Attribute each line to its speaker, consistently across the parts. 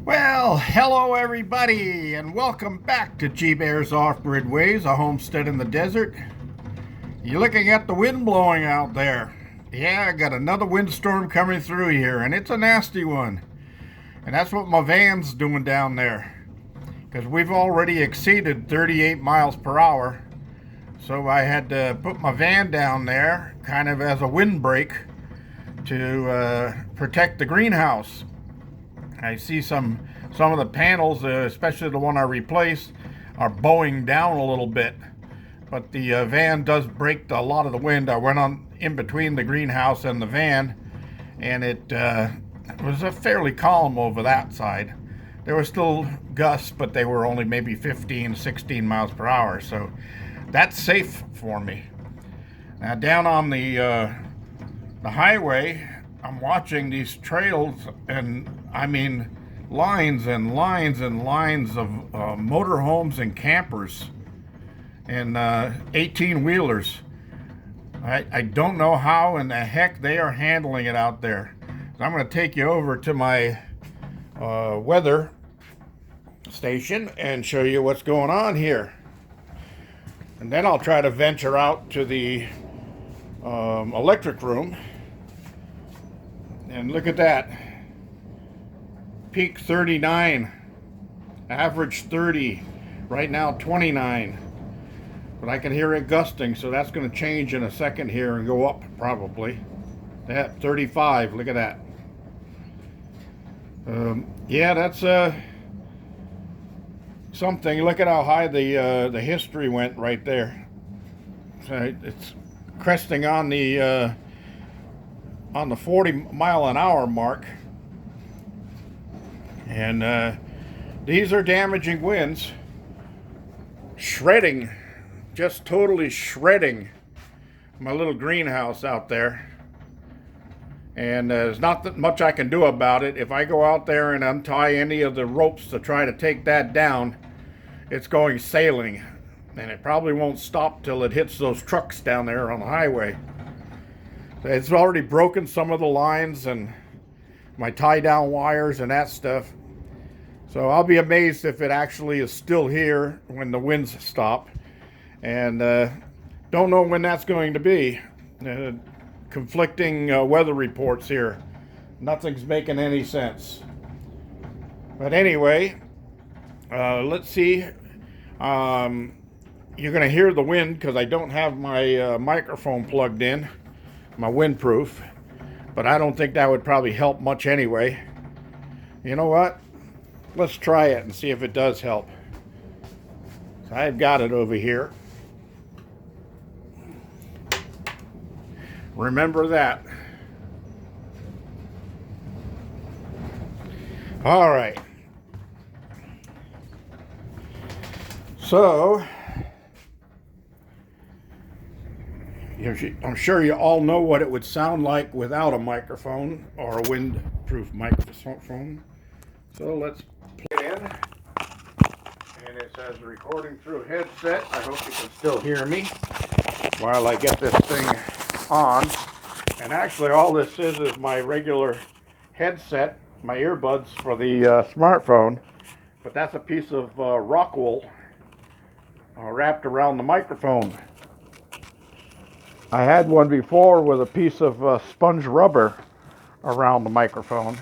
Speaker 1: Well, hello everybody, and welcome back to G-Bear's Off-Grid Ways, a homestead in the desert. You're looking at the wind blowing out there. Yeah, I got another windstorm coming through here, and it's a nasty one. And that's what my van's doing down there, because we've already exceeded 38 miles per hour. So I had to put my van down there, kind of as a windbreak, to protect the greenhouse. I see some of the panels, especially the one I replaced, are bowing down a little bit. But the van does break a lot of the wind. I went on in between the greenhouse and the van, and it was a fairly calm over that side. There were still gusts, but they were only maybe 15, 16 miles per hour. So that's safe for me. Now down on the highway, I'm watching these trails, and I mean lines and lines and lines of motorhomes and campers and 18-wheelers. I don't know how in the heck they are handling it out there. So I'm going to take you over to my weather station and show you what's going on here. And then I'll try to venture out to the electric room. And look at that. Peak 39, average 30, right now 29. But I can hear it gusting, so that's going to change in a second here and go up probably. That 35, look at that. Yeah, that's something. Look at how high the history went right there. So it's cresting on the 40-mile-an-hour mark. And these are damaging winds, shredding, just totally shredding my little greenhouse out there. And there's not that much I can do about it. If I go out there and untie any of the ropes to try to take that down, it's going sailing. And it probably won't stop till it hits those trucks down there on the highway. It's already broken some of the lines and my tie-down wires and that stuff. So I'll be amazed if it actually is still here when the winds stop. And don't know when that's going to be. Conflicting weather reports here. Nothing's making any sense. But anyway, let's see. You're going to hear the wind because I don't have my microphone plugged in. My windproof, but I don't think that would probably help much anyway. You know what? Let's try it and see if it does help. So I've got it over here. Remember that. All right. So I'm sure you all know what it would sound like without a microphone or a windproof microphone. So let's plug it in. And it says recording through headset. I hope you can still hear me while I get this thing on. And actually all this is my regular headset, my earbuds for the smartphone. But that's a piece of rock wool wrapped around the microphone. I had one before with a piece of sponge rubber around the microphone,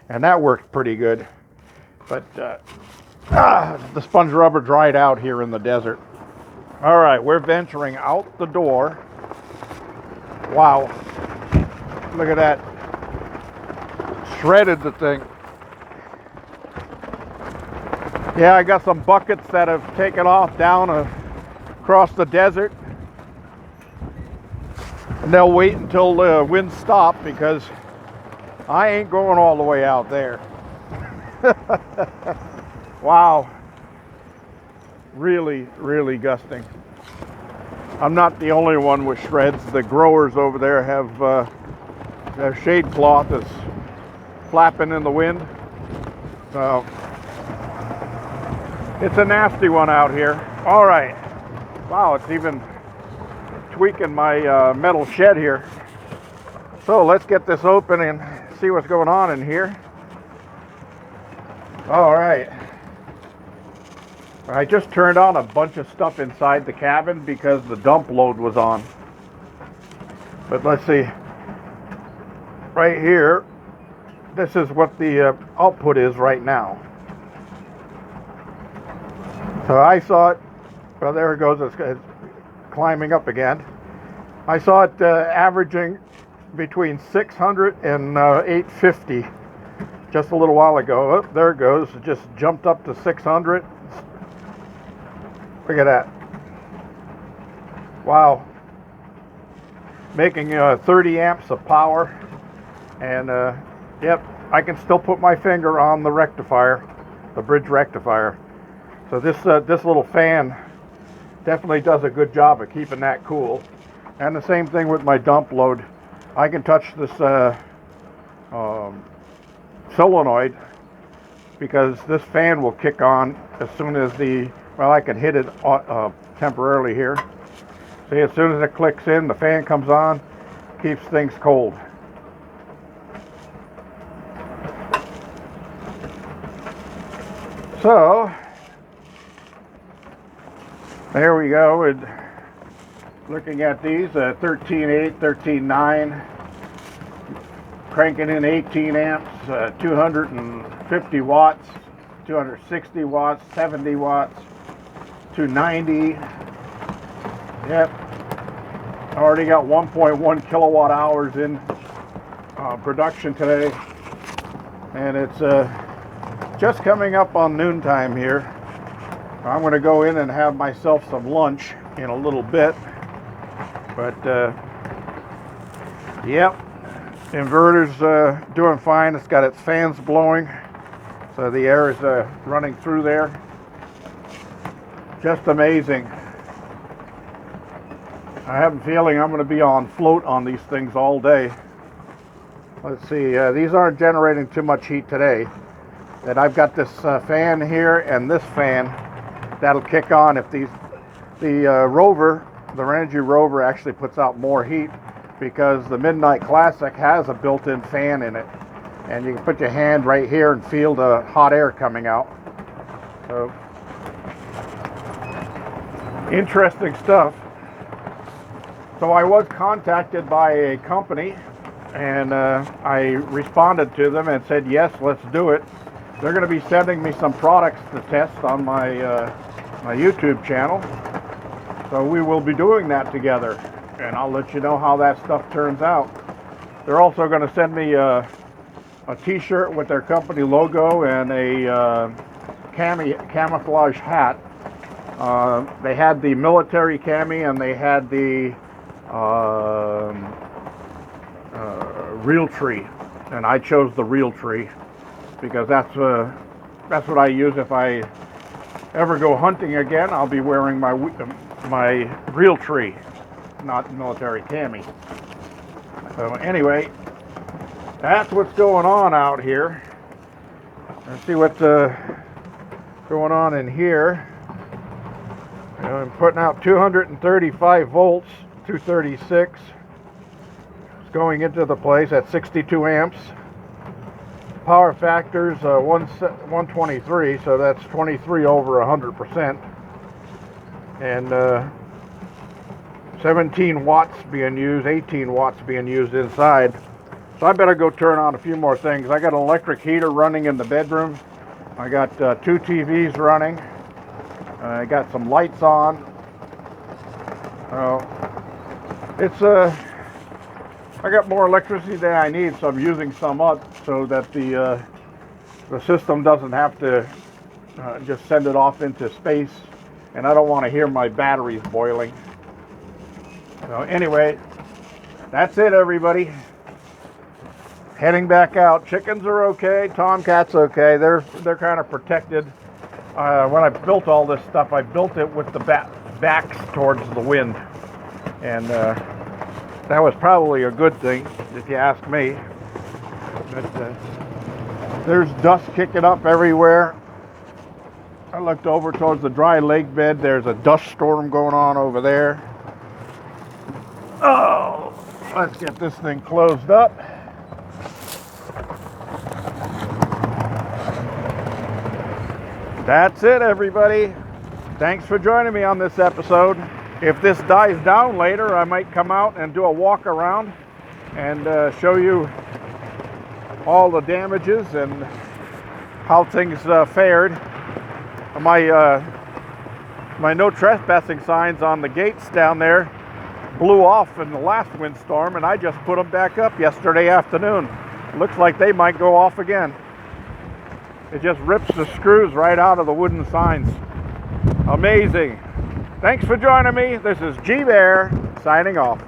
Speaker 1: and that worked pretty good. But the sponge rubber dried out here in the desert. All right, we're venturing out the door. Wow, look at that. Shredded the thing. Yeah, I got some buckets that have taken off down across the desert. And they'll wait until the winds stop because I ain't going all the way out there. Wow. Really, really gusting. I'm not the only one with shreds. The growers over there have their shade cloth is flapping in the wind. So it's a nasty one out here. All right. Wow, it's even tweaking my metal shed here. So let's get this open and see what's going on in here. All right. I just turned on a bunch of stuff inside the cabin because the dump load was on. But let's see. Right here, this is what the output is right now. So I saw it. Well, there it goes. It's climbing up again. I saw it averaging between 600 and 850 just a little while ago. Oh, there it goes. It just jumped up to 600. Look at that. Wow. Making 30 amps of power. And yep, I can still put my finger on the rectifier, the bridge rectifier. So this little fan definitely does a good job of keeping that cool. And the same thing with my dump load. I can touch this solenoid because this fan will kick on as soon as I can hit it temporarily here. See, as soon as it clicks in, the fan comes on, keeps things cold. So, there we go. And looking at these, 13.8, 13.9, cranking in 18 amps, 250 watts, 260 watts, 70 watts, 290. Yep, already got 1.1 kilowatt hours in production today, and it's just coming up on noontime here. I'm going to go in and have myself some lunch in a little bit, but yep, inverter's doing fine. It's got its fans blowing, so the air is running through there. Just amazing. I have a feeling I'm going to be on float on these things all day. Let's see, these aren't generating too much heat today. And I've got this fan here and this fan that'll kick on if the rover, the Renogy rover, actually puts out more heat because the Midnight Classic has a built-in fan in it. And you can put your hand right here and feel the hot air coming out. So, interesting stuff. So I was contacted by a company, and I responded to them and said, yes, let's do it. They're going to be sending me some products to test on my my YouTube channel. So we will be doing that together, and I'll let you know how that stuff turns out. They're also going to send me a t-shirt with their company logo and a camouflage hat. They had the military cami and they had the real tree, and I chose the real tree because that's what I use if I ever go hunting again. I'll be wearing my real tree, not military cami. So anyway, that's what's going on out here. Let's see what's going on in here. I'm putting out 235 volts, 236. It's going into the place at 62 amps. Power factor's 123, so that's 23 over 100%. And 17 watts being used, 18 watts being used inside. So I better go turn on a few more things. I got an electric heater running in the bedroom. I got 2 TVs running. I got some lights on. It's I got more electricity than I need, so I'm using some up so that the system doesn't have to just send it off into space, and I don't want to hear my batteries boiling. So anyway, that's it, everybody. Heading back out. Chickens are okay. Tomcats okay. They're kind of protected. When I built all this stuff, I built it with the backs towards the wind, and that was probably a good thing, if you ask me. But there's dust kicking up everywhere. I looked over towards the dry lake bed. There's a dust storm going on over there. Oh, let's get this thing closed up. That's it, everybody. Thanks for joining me on this episode. If this dies down later, I might come out and do a walk around and show you all the damages and how things fared. My no trespassing signs on the gates down there blew off in the last windstorm, and I just put them back up yesterday afternoon. Looks like they might go off again. It just rips the screws right out of the wooden signs. Amazing. Thanks for joining me. This is G Bear signing off.